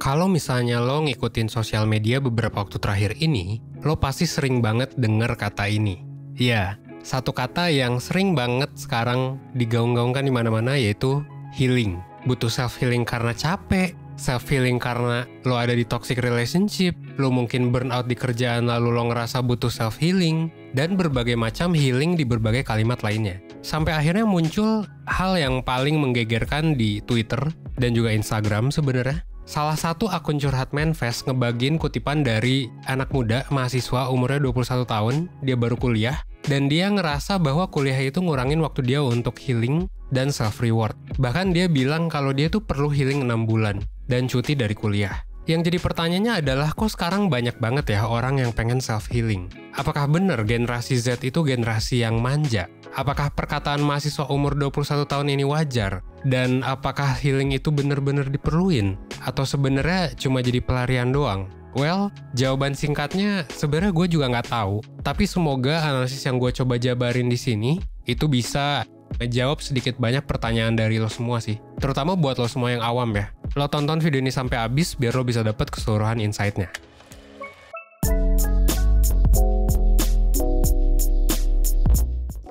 Kalau misalnya lo ngikutin sosial media beberapa waktu terakhir ini, lo pasti sering banget denger kata ini. Iya, satu kata yang sering banget sekarang digaung-gaungkan di mana-mana yaitu healing. Butuh self-healing karena capek, self-healing karena lo ada di toxic relationship, lo mungkin burnout di kerjaan lalu lo ngerasa butuh self-healing, dan berbagai macam healing di berbagai kalimat lainnya. Sampai akhirnya muncul hal yang paling menggegerkan di Twitter dan juga Instagram sebenarnya. Salah satu akun curhat Manfest ngebagiin kutipan dari anak muda mahasiswa umurnya 21 tahun, dia baru kuliah, dan dia ngerasa bahwa kuliah itu ngurangin waktu dia untuk healing dan self-reward. Bahkan dia bilang kalau dia tuh perlu healing 6 bulan dan cuti dari kuliah. Yang jadi pertanyaannya adalah, kok sekarang banyak banget ya orang yang pengen self-healing? Apakah benar generasi Z itu generasi yang manja? Apakah perkataan mahasiswa umur 21 tahun ini wajar? Dan apakah healing itu benar-benar diperluin? Atau sebenarnya cuma jadi pelarian doang? Well, jawaban singkatnya sebenarnya gue juga nggak tahu. Tapi semoga analisis yang gue coba jabarin di sini itu bisa ngejawab sedikit banyak pertanyaan dari lo semua sih. Terutama buat lo semua yang awam ya. Lo tonton video ini sampai habis biar lo bisa dapet keseluruhan insight-nya.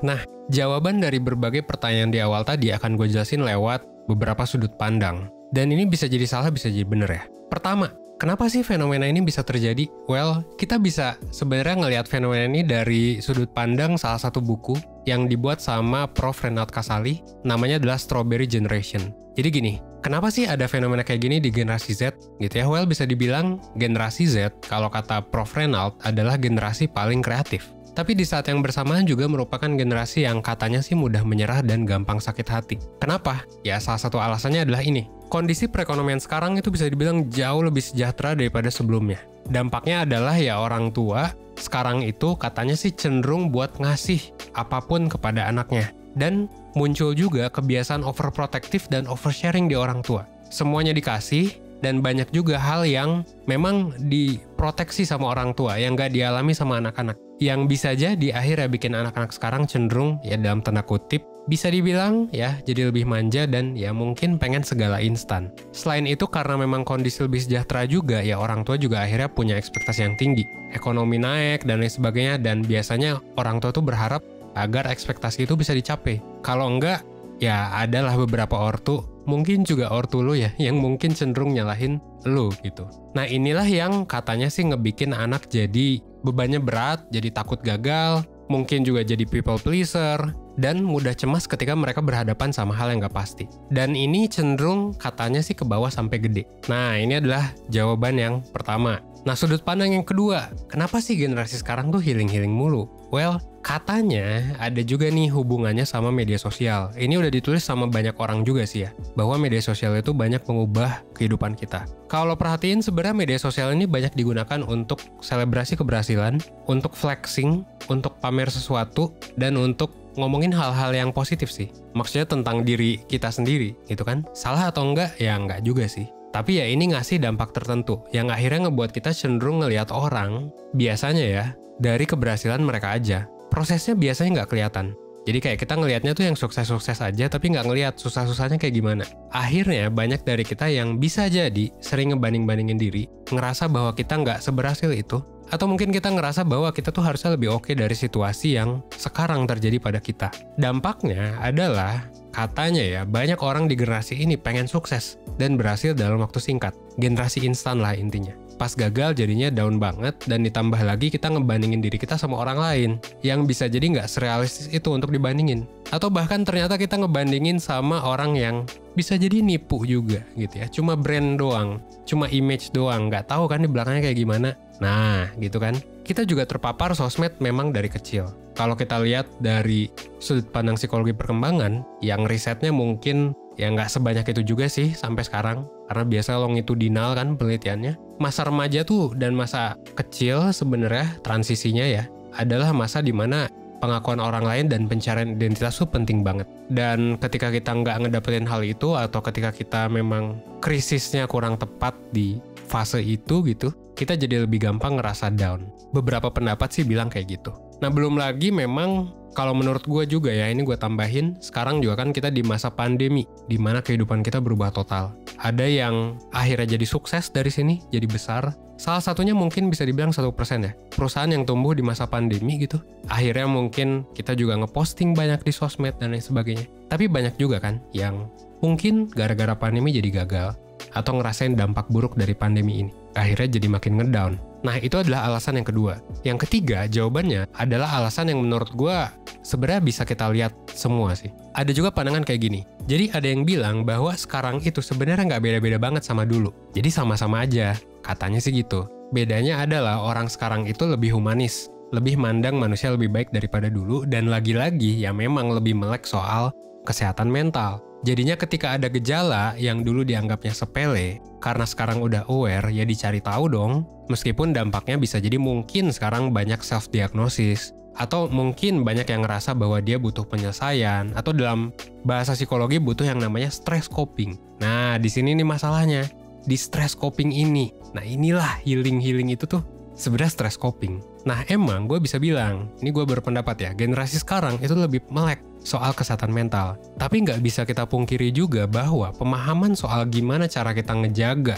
Nah, jawaban dari berbagai pertanyaan di awal tadi akan gue jelasin lewat beberapa sudut pandang. Dan ini bisa jadi salah, bisa jadi bener ya. Pertama, kenapa sih fenomena ini bisa terjadi? Well, kita bisa sebenarnya ngelihat fenomena ini dari sudut pandang salah satu buku yang dibuat sama Prof. Renald Kasali, namanya adalah Strawberry Generation. Jadi gini, kenapa sih ada fenomena kayak gini di generasi Z? Gitu ya, well bisa dibilang generasi Z, kalau kata Prof. Renald, adalah generasi paling kreatif. Tapi di saat yang bersamaan juga merupakan generasi yang katanya sih mudah menyerah dan gampang sakit hati. Kenapa? Ya salah satu alasannya adalah ini. Kondisi perekonomian sekarang itu bisa dibilang jauh lebih sejahtera daripada sebelumnya. Dampaknya adalah ya orang tua sekarang itu katanya sih cenderung buat ngasih apapun kepada anaknya. Dan muncul juga kebiasaan overprotective dan oversharing di orang tua. Semuanya dikasih, dan banyak juga hal yang memang diproteksi sama orang tua yang gak dialami sama anak-anak. Yang bisa jadi akhirnya bikin anak-anak sekarang cenderung ya dalam tanda kutip bisa dibilang ya jadi lebih manja dan ya mungkin pengen segala instan. Selain itu karena memang kondisi lebih sejahtera juga ya orang tua juga akhirnya punya ekspektasi yang tinggi. Ekonomi naik dan lain sebagainya, dan biasanya orang tua tuh berharap agar ekspektasi itu bisa dicapai. Kalau enggak ya adalah beberapa ortu, mungkin juga ortu lo ya, yang mungkin cenderung nyalahin lo gitu. Nah inilah yang katanya sih ngebikin anak jadi bebannya berat, jadi takut gagal, mungkin juga jadi people pleaser, dan mudah cemas ketika mereka berhadapan sama hal yang gak pasti. Dan ini cenderung katanya sih ke bawah sampai gede. Nah ini adalah jawaban yang pertama. Nah sudut pandang yang kedua, kenapa sih generasi sekarang tuh healing-healing mulu? Well, katanya ada juga nih hubungannya sama media sosial. Ini udah ditulis sama banyak orang juga sih ya, bahwa media sosial itu banyak mengubah kehidupan kita. Kalau perhatiin sebenarnya media sosial ini banyak digunakan untuk selebrasi keberhasilan, untuk flexing, untuk pamer sesuatu, dan untuk ngomongin hal-hal yang positif sih. Maksudnya tentang diri kita sendiri, gitu kan? Salah atau enggak? Ya enggak juga sih. Tapi ya ini ngasih dampak tertentu, yang akhirnya ngebuat kita cenderung ngelihat orang, biasanya ya, dari keberhasilan mereka aja. Prosesnya biasanya nggak kelihatan. Jadi kayak kita ngelihatnya tuh yang sukses-sukses aja, tapi nggak ngelihat susah-susahnya kayak gimana. Akhirnya banyak dari kita yang bisa jadi sering ngebanding-bandingin diri, ngerasa bahwa kita nggak seberhasil itu, atau mungkin kita ngerasa bahwa kita tuh harusnya lebih oke dari situasi yang sekarang terjadi pada kita. Dampaknya adalah, katanya ya, banyak orang di generasi ini pengen sukses dan berhasil dalam waktu singkat. Generasi instan lah intinya. Pas gagal jadinya down banget, dan ditambah lagi kita ngebandingin diri kita sama orang lain yang bisa jadi nggak serealistis itu untuk dibandingin. Atau bahkan ternyata kita ngebandingin sama orang yang bisa jadi nipu juga gitu ya. Cuma brand doang, cuma image doang, nggak tahu kan di belakangnya kayak gimana. Nah gitu kan. Kita juga terpapar sosmed memang dari kecil. Kalau kita lihat dari sudut pandang psikologi perkembangan, yang risetnya mungkin ya nggak sebanyak itu juga sih sampai sekarang. Karena biasa longitudinal kan penelitiannya. Masa remaja tuh dan masa kecil sebenarnya transisinya ya adalah masa dimana pengakuan orang lain dan pencarian identitas tuh penting banget. Dan ketika kita nggak ngedapetin hal itu, atau ketika kita memang krisisnya kurang tepat di fase itu gitu, kita jadi lebih gampang ngerasa down. Beberapa pendapat sih bilang kayak gitu. Nah belum lagi memang kalau menurut gue juga ya, ini gue tambahin, sekarang juga kan kita di masa pandemi, di mana kehidupan kita berubah total. Ada yang akhirnya jadi sukses dari sini, jadi besar. Salah satunya mungkin bisa dibilang 1% ya. Perusahaan yang tumbuh di masa pandemi gitu. Akhirnya mungkin kita juga ngeposting banyak di sosmed dan lain sebagainya. Tapi banyak juga kan yang mungkin gara-gara pandemi jadi gagal. Atau ngerasain dampak buruk dari pandemi ini. Akhirnya jadi makin ngedown. Nah, itu adalah alasan yang kedua. Yang ketiga, jawabannya adalah alasan yang menurut gue sebenarnya bisa kita lihat semua sih. Ada juga pandangan kayak gini. Jadi ada yang bilang bahwa sekarang itu sebenarnya nggak beda-beda banget sama dulu. Jadi sama-sama aja. Katanya sih gitu. Bedanya adalah orang sekarang itu lebih humanis. Lebih mandang manusia lebih baik daripada dulu. Dan lagi-lagi ya memang lebih melek soal kesehatan mental. Jadinya ketika ada gejala yang dulu dianggapnya sepele, karena sekarang udah aware, ya dicari tahu dong. Meskipun dampaknya bisa jadi mungkin sekarang banyak self-diagnosis, atau mungkin banyak yang ngerasa bahwa dia butuh penyelesaian, atau dalam bahasa psikologi butuh yang namanya stress coping. Nah, di sini nih masalahnya, di stress coping ini. Nah, inilah healing itu tuh sebenarnya stress coping. Nah, emang gue bisa bilang, ini gue berpendapat ya, generasi sekarang itu lebih melek soal kesehatan mental. Tapi nggak bisa kita pungkiri juga bahwa pemahaman soal gimana cara kita ngejaga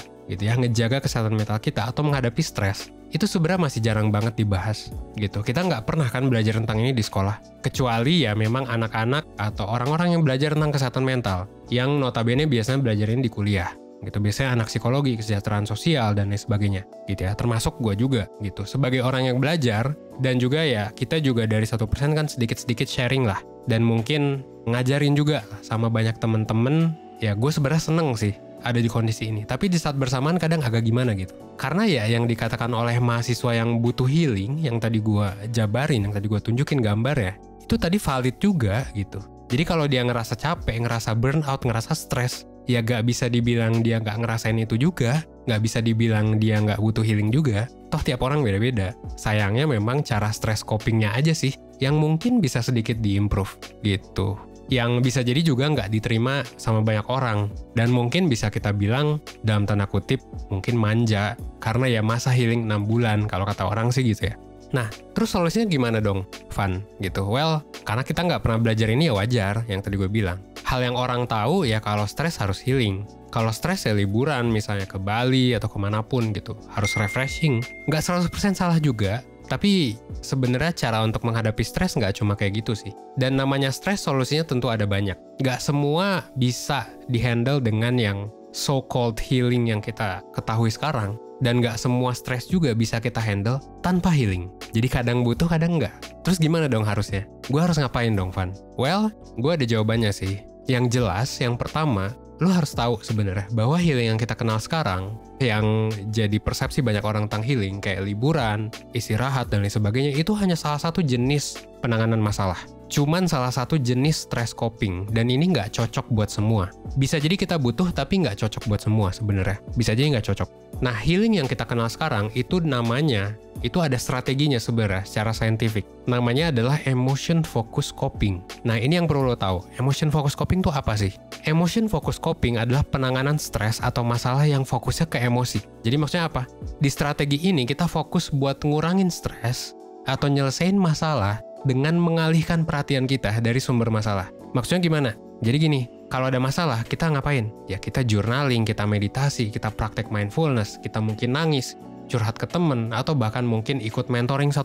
kesehatan mental kita atau menghadapi stres, itu sebenarnya masih jarang banget dibahas gitu. Kita nggak pernah kan belajar tentang ini di sekolah. Kecuali ya memang anak-anak atau orang-orang yang belajar tentang kesehatan mental, yang notabene biasanya belajarin di kuliah. Gitu, biasanya anak psikologi, kesejahteraan sosial, dan lain sebagainya gitu ya, termasuk gue juga gitu, sebagai orang yang belajar, dan juga ya kita juga dari 1% kan sedikit-sedikit sharing lah, dan mungkin ngajarin juga sama banyak temen-temen. Ya gue sebenarnya seneng sih ada di kondisi ini, tapi di saat bersamaan kadang agak gimana gitu, karena ya yang dikatakan oleh mahasiswa yang butuh healing, yang tadi gue jabarin, yang tadi gue tunjukin gambar ya, itu tadi valid juga gitu. Jadi kalau dia ngerasa capek, ngerasa burnout, ngerasa stres, ya gak bisa dibilang dia gak ngerasain itu juga, gak bisa dibilang dia gak butuh healing juga, toh tiap orang beda-beda. Sayangnya memang cara stress copingnya aja sih, yang mungkin bisa sedikit diimprove gitu. Yang bisa jadi juga gak diterima sama banyak orang, dan mungkin bisa kita bilang, dalam tanda kutip, mungkin manja, karena ya masa healing 6 bulan, kalau kata orang sih gitu ya. Nah, terus solusinya gimana dong, Van? Gitu. Well, karena kita nggak pernah belajar ini ya wajar, yang tadi gue bilang. Hal yang orang tahu ya kalau stres harus healing. Kalau stres ya liburan, misalnya ke Bali atau kemanapun gitu. Harus refreshing. Nggak 100% salah juga, tapi sebenarnya cara untuk menghadapi stres nggak cuma kayak gitu sih. Dan namanya stres solusinya tentu ada banyak. Nggak semua bisa dihandle dengan yang so-called healing yang kita ketahui sekarang. Dan nggak semua stres juga bisa kita handle tanpa healing. Jadi kadang butuh, kadang nggak. Terus gimana dong harusnya? Gue harus ngapain dong, Van? Well, gue ada jawabannya sih. Yang jelas, yang pertama, lo harus tahu sebenarnya bahwa healing yang kita kenal sekarang, yang jadi persepsi banyak orang tentang healing, kayak liburan, istirahat, dan lain sebagainya, itu hanya salah satu jenis penanganan masalah. Cuman salah satu jenis stress coping, dan ini nggak cocok buat semua. Bisa jadi kita butuh, tapi nggak cocok buat semua sebenarnya. Bisa jadi nggak cocok. Nah, healing yang kita kenal sekarang, itu namanya, itu ada strateginya sebenarnya secara saintifik. Namanya adalah emotion focus coping. Nah, ini yang perlu lo tahu. Emotion focus coping itu apa sih? Emotion focus coping adalah penanganan stres atau masalah yang fokusnya ke emosi. Jadi maksudnya apa? Di strategi ini kita fokus buat ngurangin stres atau nyelesain masalah dengan mengalihkan perhatian kita dari sumber masalah. Maksudnya gimana? Jadi gini, kalau ada masalah, kita ngapain? Ya kita journaling, kita meditasi, kita praktek mindfulness, kita mungkin nangis, curhat ke temen, atau bahkan mungkin ikut mentoring 1%,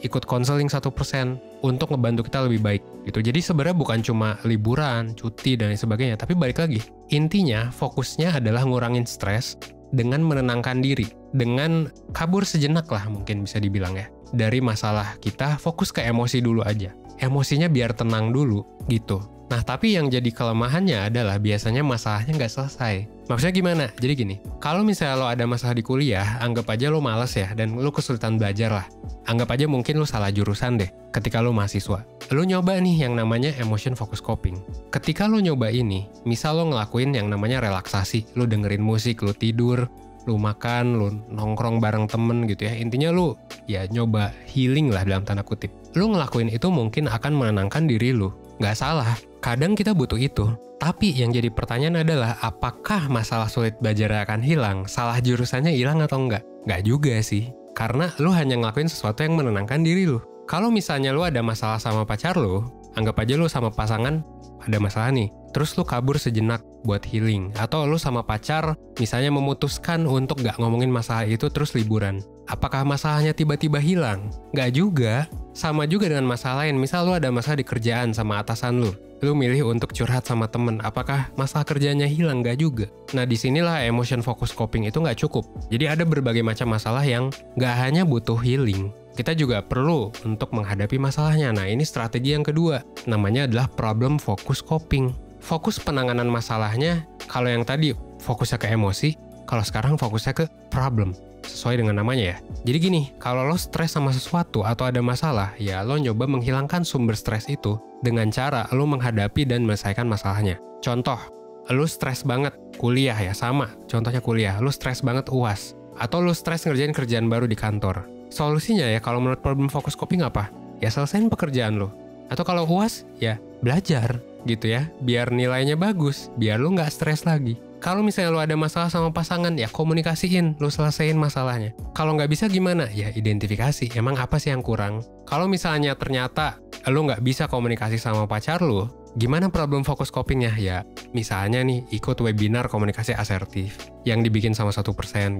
ikut counseling 1%, untuk ngebantu kita lebih baik. Gitu. Jadi sebenarnya bukan cuma liburan, cuti, dan lain sebagainya, tapi balik lagi. Intinya, fokusnya adalah ngurangin stres dengan menenangkan diri, dengan kabur sejenak lah mungkin bisa dibilang ya. Dari masalah kita, fokus ke emosi dulu aja. Emosinya biar tenang dulu, gitu. Nah, tapi yang jadi kelemahannya adalah biasanya masalahnya nggak selesai. Maksudnya gimana? Jadi gini, kalau misalnya lo ada masalah di kuliah, anggap aja lo males ya, dan lo kesulitan belajar lah. Anggap aja mungkin lo salah jurusan deh, ketika lo mahasiswa. Lo nyoba nih yang namanya emotion focus coping. Ketika lo nyoba ini, misal lo ngelakuin yang namanya relaksasi, lo dengerin musik, lo tidur, lu makan, lu nongkrong bareng temen gitu ya. Intinya lu ya nyoba healing lah dalam tanda kutip. Lu ngelakuin itu mungkin akan menenangkan diri lu. Nggak salah, kadang kita butuh itu. Tapi yang jadi pertanyaan adalah apakah masalah sulit belajar akan hilang? Salah jurusannya hilang atau enggak? Nggak juga sih. Karena lu hanya ngelakuin sesuatu yang menenangkan diri lu. Kalau misalnya lu ada masalah sama pacar lu, anggap aja lu sama pasangan ada masalah nih. Terus lu kabur sejenak, buat healing. Atau lu sama pacar misalnya memutuskan untuk gak ngomongin masalah itu terus liburan. Apakah masalahnya tiba-tiba hilang? Gak juga. Sama juga dengan masalah lain. Misal lu ada masalah di kerjaan sama atasan lu. Lu milih untuk curhat sama temen. Apakah masalah kerjanya hilang? Gak juga. Nah disinilah emotion focus coping itu gak cukup. Jadi ada berbagai macam masalah yang gak hanya butuh healing. Kita juga perlu untuk menghadapi masalahnya. Nah ini strategi yang kedua. Namanya adalah problem focus coping. Fokus penanganan masalahnya, kalau yang tadi fokusnya ke emosi, kalau sekarang fokusnya ke problem. Sesuai dengan namanya ya. Jadi gini, kalau lo stres sama sesuatu atau ada masalah, ya lo nyoba menghilangkan sumber stres itu dengan cara lo menghadapi dan menyelesaikan masalahnya. Contoh, lo stres banget kuliah ya, sama. Contohnya kuliah, lo stres banget UAS. Atau lo stres ngerjain kerjaan baru di kantor. Solusinya ya, kalau menurut problem focus coping apa? Ya selesain pekerjaan lo. Atau kalau UAS, ya belajar gitu ya, biar nilainya bagus, biar lo nggak stres lagi. Kalau misalnya lo ada masalah sama pasangan, ya komunikasiin, lo selesaiin masalahnya. Kalau nggak bisa gimana? Ya identifikasi, emang apa sih yang kurang? Kalau misalnya ternyata lo nggak bisa komunikasi sama pacar lo, gimana problem focus copingnya? Ya misalnya nih, ikut webinar komunikasi asertif yang dibikin sama 1%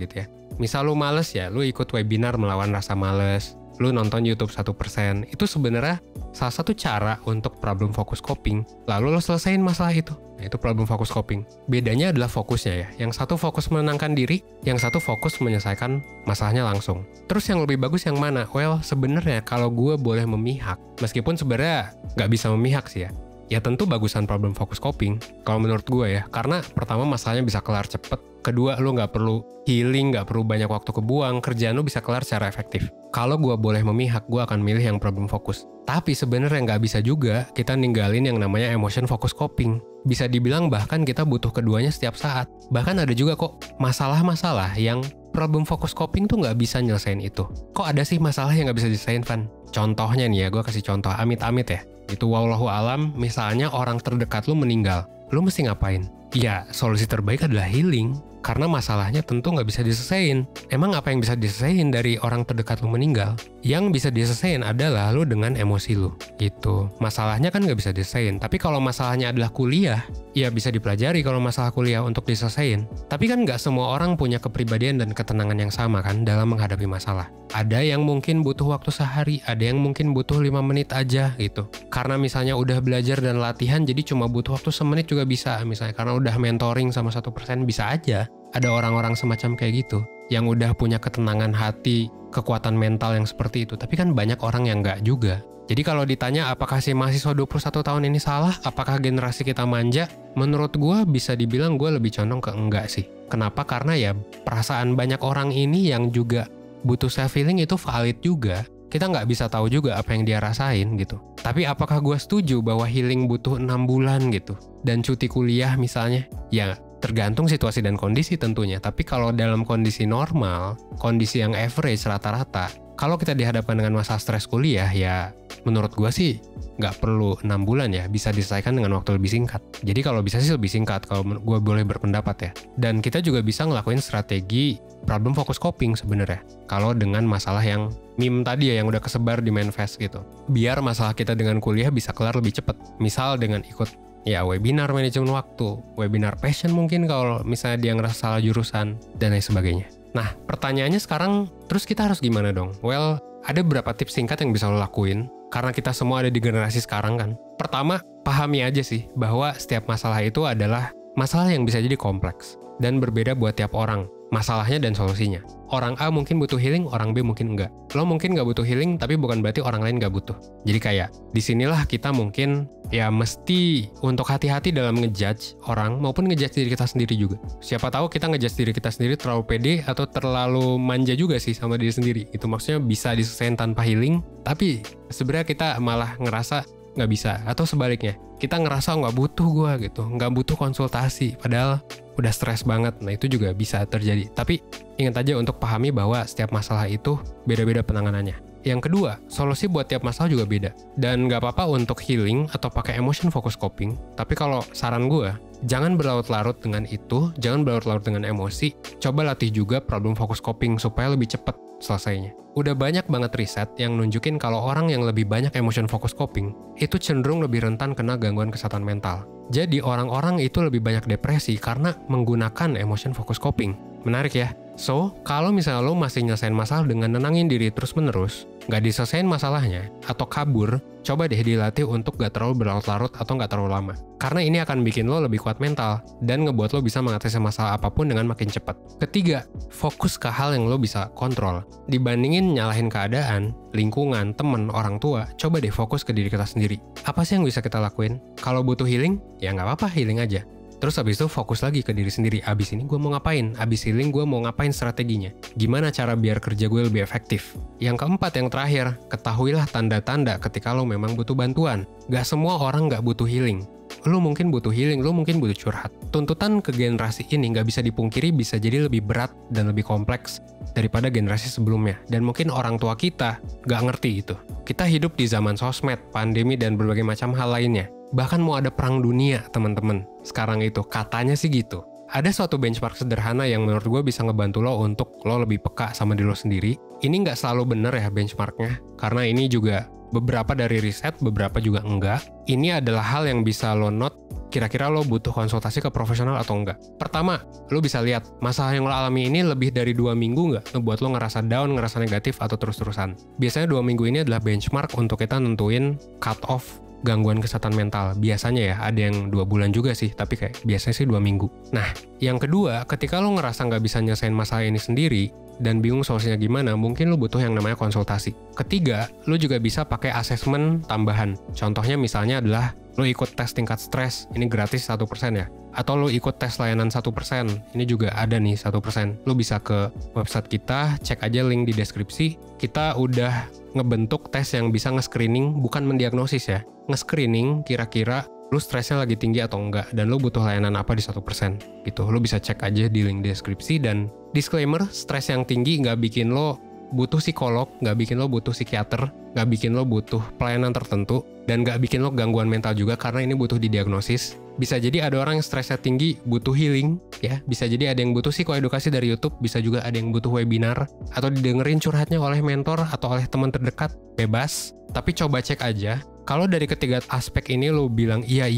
gitu ya. Misal lo males ya, lo ikut webinar melawan rasa males. Lu nonton YouTube 1%, itu sebenarnya salah satu cara untuk problem focus coping, lalu lo selesain masalah itu. Nah, itu problem focus coping. Bedanya adalah fokusnya ya. Yang satu fokus menenangkan diri, yang satu fokus menyelesaikan masalahnya langsung. Terus yang lebih bagus yang mana? Well, sebenarnya kalau gue boleh memihak, meskipun sebenarnya nggak bisa memihak sih ya. Ya tentu bagusan problem focus coping, kalau menurut gue ya. Karena pertama masalahnya bisa kelar cepet, kedua lu nggak perlu healing, nggak perlu banyak waktu kebuang, kerjaan lu bisa kelar secara efektif. Kalau gue boleh memihak, gue akan milih yang problem fokus. Tapi sebenarnya nggak bisa juga kita ninggalin yang namanya emotion focus coping. Bisa dibilang bahkan kita butuh keduanya setiap saat. Bahkan ada juga kok masalah-masalah yang problem focus coping tuh nggak bisa nyelesain itu. Kok ada sih masalah yang nggak bisa diselesain, Van? Contohnya nih ya, gue kasih contoh amit-amit ya. Itu wallahu alam, misalnya orang terdekat lu meninggal. Lu mesti ngapain? Ya, solusi terbaik adalah healing. Karena masalahnya tentu nggak bisa diselesain. Emang apa yang bisa diselesain dari orang terdekat lu meninggal? Yang bisa diselesain adalah lu dengan emosi lu. Gitu. Masalahnya kan nggak bisa diselesain. Tapi kalau masalahnya adalah kuliah, ya bisa dipelajari kalau masalah kuliah untuk diselesain. Tapi kan nggak semua orang punya kepribadian dan ketenangan yang sama kan dalam menghadapi masalah. Ada yang mungkin butuh waktu sehari, ada yang mungkin butuh 5 menit aja gitu. Karena misalnya udah belajar dan latihan, jadi cuma butuh waktu semenit juga bisa. Misalnya karena udah mentoring sama 1% bisa aja. Ada orang-orang semacam kayak gitu, yang udah punya ketenangan hati, kekuatan mental yang seperti itu. Tapi kan banyak orang yang nggak juga. Jadi kalau ditanya apakah si mahasiswa 21 tahun ini salah, apakah generasi kita manja? Menurut gue bisa dibilang gue lebih condong ke enggak sih. Kenapa? Karena ya perasaan banyak orang ini yang juga butuh self-healing itu valid juga. Kita nggak bisa tahu juga apa yang dia rasain gitu. Tapi apakah gue setuju bahwa healing butuh 6 bulan gitu? Dan cuti kuliah misalnya? Ya tergantung situasi dan kondisi tentunya. Tapi kalau dalam kondisi normal, kondisi yang average rata-rata, kalau kita dihadapkan dengan masalah stres kuliah, ya menurut gue sih nggak perlu 6 bulan ya, bisa diselesaikan dengan waktu lebih singkat. Jadi kalau bisa sih lebih singkat, kalau gue boleh berpendapat ya. Dan kita juga bisa ngelakuin strategi problem focus coping sebenarnya. Kalau dengan masalah yang meme tadi ya, yang udah kesebar di manifest gitu. Biar masalah kita dengan kuliah bisa kelar lebih cepat. Misal dengan ikut ya webinar manajemen waktu, webinar passion mungkin kalau misalnya dia ngerasa salah jurusan, dan lain sebagainya. Nah, pertanyaannya sekarang, terus kita harus gimana dong? Well, ada beberapa tips singkat yang bisa lo lakuin, karena kita semua ada di generasi sekarang kan. Pertama, pahami aja sih bahwa setiap masalah itu adalah masalah yang bisa jadi kompleks, dan berbeda buat tiap orang, masalahnya dan solusinya. Orang A mungkin butuh healing, orang B mungkin enggak. Lo mungkin nggak butuh healing, tapi bukan berarti orang lain nggak butuh. Jadi kayak, disinilah kita mungkin ya mesti untuk hati-hati dalam ngejudge orang maupun ngejudge diri kita sendiri juga. Siapa tahu kita ngejudge diri kita sendiri terlalu pede atau terlalu manja juga sih sama diri sendiri. Itu maksudnya bisa diselesaikan tanpa healing, tapi sebenarnya kita malah ngerasa nggak bisa. Atau sebaliknya, kita ngerasa nggak butuh gua gitu, nggak butuh konsultasi, padahal udah stres banget. Nah itu juga bisa terjadi. Tapi ingat aja untuk pahami bahwa setiap masalah itu beda-beda penanganannya. Yang kedua, solusi buat tiap masalah juga beda. Dan nggak apa-apa untuk healing atau pakai emotion focus coping. Tapi kalau saran gue, jangan berlarut-larut dengan itu, jangan berlarut-larut dengan emosi. Coba latih juga problem focus coping supaya lebih cepat selesainya. Udah banyak banget riset yang nunjukin kalau orang yang lebih banyak emotion focus coping itu cenderung lebih rentan kena gangguan kesehatan mental. Jadi orang-orang itu lebih banyak depresi karena menggunakan emotion focus coping. Menarik ya? So, kalau misalnya lo masih nyelesain masalah dengan nenangin diri terus-menerus, nggak diselesain masalahnya, atau kabur, coba deh dilatih untuk nggak terlalu berlarut-larut atau nggak terlalu lama. Karena ini akan bikin lo lebih kuat mental, dan ngebuat lo bisa mengatasi masalah apapun dengan makin cepat. Ketiga, fokus ke hal yang lo bisa kontrol. Dibandingin nyalahin keadaan, lingkungan, temen, orang tua, coba deh fokus ke diri kita sendiri. Apa sih yang bisa kita lakuin? Kalau butuh healing, ya nggak apa-apa, healing aja. Terus abis itu fokus lagi ke diri sendiri. Abis ini gue mau ngapain? Abis healing gue mau ngapain strateginya? Gimana cara biar kerja gue lebih efektif? Yang keempat, yang terakhir, ketahuilah tanda-tanda ketika lo memang butuh bantuan. Gak semua orang gak butuh healing. Lo mungkin butuh healing, lo mungkin butuh curhat. Tuntutan ke generasi ini gak bisa dipungkiri bisa jadi lebih berat dan lebih kompleks daripada generasi sebelumnya. Dan mungkin orang tua kita gak ngerti itu. Kita hidup di zaman sosmed, pandemi, dan berbagai macam hal lainnya. Bahkan mau ada perang dunia, teman-teman. Sekarang itu, katanya sih gitu. Ada suatu benchmark sederhana yang menurut gue bisa ngebantu lo untuk lo lebih peka sama diri lo sendiri. Ini nggak selalu bener ya benchmarknya, karena ini juga beberapa dari riset, beberapa juga enggak. Ini adalah hal yang bisa lo note, kira-kira lo butuh konsultasi ke profesional atau enggak. Pertama, lo bisa lihat, masalah yang lo alami ini lebih dari 2 minggu nggak ngebuat lo ngerasa down, ngerasa negatif, atau terus-terusan. Biasanya 2 minggu ini adalah benchmark untuk kita nentuin cut off gangguan kesehatan mental. Biasanya ya, ada yang 2 bulan juga sih, tapi kayak biasanya sih 2 minggu. Nah, yang kedua, ketika lo ngerasa nggak bisa nyelesain masalah ini sendiri, dan bingung solusinya gimana, mungkin lo butuh yang namanya konsultasi. Ketiga, lo juga bisa pakai asesmen tambahan. Contohnya misalnya adalah, lo ikut tes tingkat stres, ini gratis 1% ya. Atau lo ikut tes layanan 1%, ini juga ada nih 1%. Lo bisa ke website kita, cek aja link di deskripsi. Kita udah ngebentuk tes yang bisa nge-screening, bukan mendiagnosis ya. Nge-screening kira-kira lu stresnya lagi tinggi atau enggak, dan lu butuh layanan apa di 1%. Gitu, lu bisa cek aja di link deskripsi. Dan disclaimer, stres yang tinggi nggak bikin lo butuh psikolog, nggak bikin lo butuh psikiater, nggak bikin lo butuh pelayanan tertentu, dan nggak bikin lo gangguan mental juga, karena ini butuh didiagnosis. Bisa jadi ada orang yang stresnya tinggi, butuh healing, ya. Bisa jadi ada yang butuh psikoedukasi dari YouTube, bisa juga ada yang butuh webinar, atau didengerin curhatnya oleh mentor atau oleh teman terdekat, bebas. Tapi coba cek aja, kalau dari ketiga aspek ini lo bilang iya,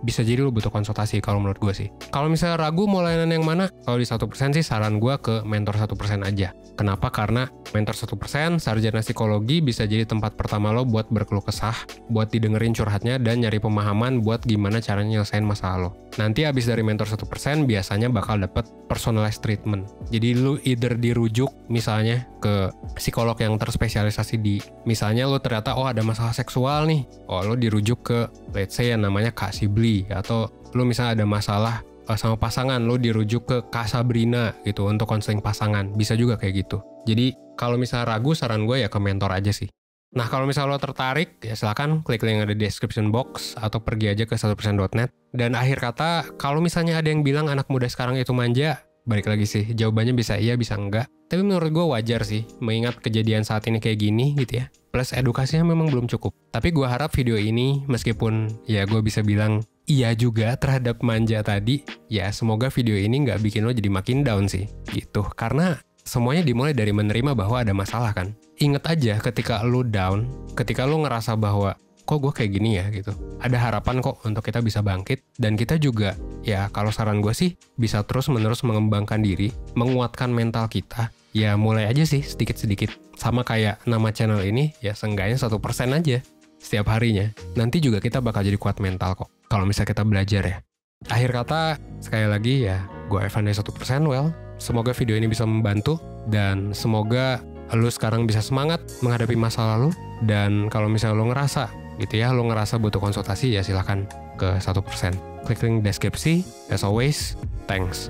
bisa jadi lo butuh konsultasi kalau menurut gue sih. Kalau misalnya ragu mau layanan yang mana, kalau di 1% sih saran gue ke mentor 1% aja. Kenapa? Karena mentor 1%, sarjana psikologi, bisa jadi tempat pertama lo buat berkeluh kesah, buat didengerin curhatnya, dan nyari pemahaman buat gimana caranya nyelesain masalah lo. Nanti abis dari mentor 1% biasanya bakal dapet personalized treatment. Jadi lo either dirujuk misalnya ke psikolog yang terspesialisasi di, misalnya lo ternyata ada masalah seksual nih, lo dirujuk ke let's say yang namanya Kak Sibli, atau lo misalnya ada masalah sama pasangan, lo dirujuk ke Kak Sabrina gitu untuk konseling pasangan. Bisa juga kayak gitu. Jadi kalau misalnya ragu, saran gue ya ke mentor aja sih. Nah, kalau misalnya lo tertarik, ya silakan klik link yang ada di description box atau pergi aja ke 1%.net. Dan akhir kata, kalau misalnya ada yang bilang anak muda sekarang itu manja, balik lagi sih, jawabannya bisa iya, bisa enggak. Tapi menurut gue wajar sih, mengingat kejadian saat ini kayak gini gitu ya. Plus edukasinya memang belum cukup. Tapi gue harap video ini, meskipun ya gue bisa bilang iya juga terhadap manja tadi, ya semoga video ini nggak bikin lo jadi makin down sih, gitu. Karena semuanya dimulai dari menerima bahwa ada masalah kan. Ingat aja ketika lo down, ketika lo ngerasa bahwa kok gue kayak gini ya gitu, ada harapan kok untuk kita bisa bangkit. Dan kita juga, ya kalau saran gue sih, bisa terus-menerus mengembangkan diri, menguatkan mental kita. Ya mulai aja sih sedikit-sedikit. Sama kayak nama channel ini, ya seenggaknya 1% aja setiap harinya. Nanti juga kita bakal jadi kuat mental kok, kalau misalnya kita belajar ya. Akhir kata, sekali lagi ya, gue Evan dari 1%, well, semoga video ini bisa membantu, dan semoga lu sekarang bisa semangat menghadapi masa lalu. Dan kalau misalnya lu ngerasa gitu ya, lu ngerasa butuh konsultasi, ya silahkan ke 1%. Klik link deskripsi. As always, thanks.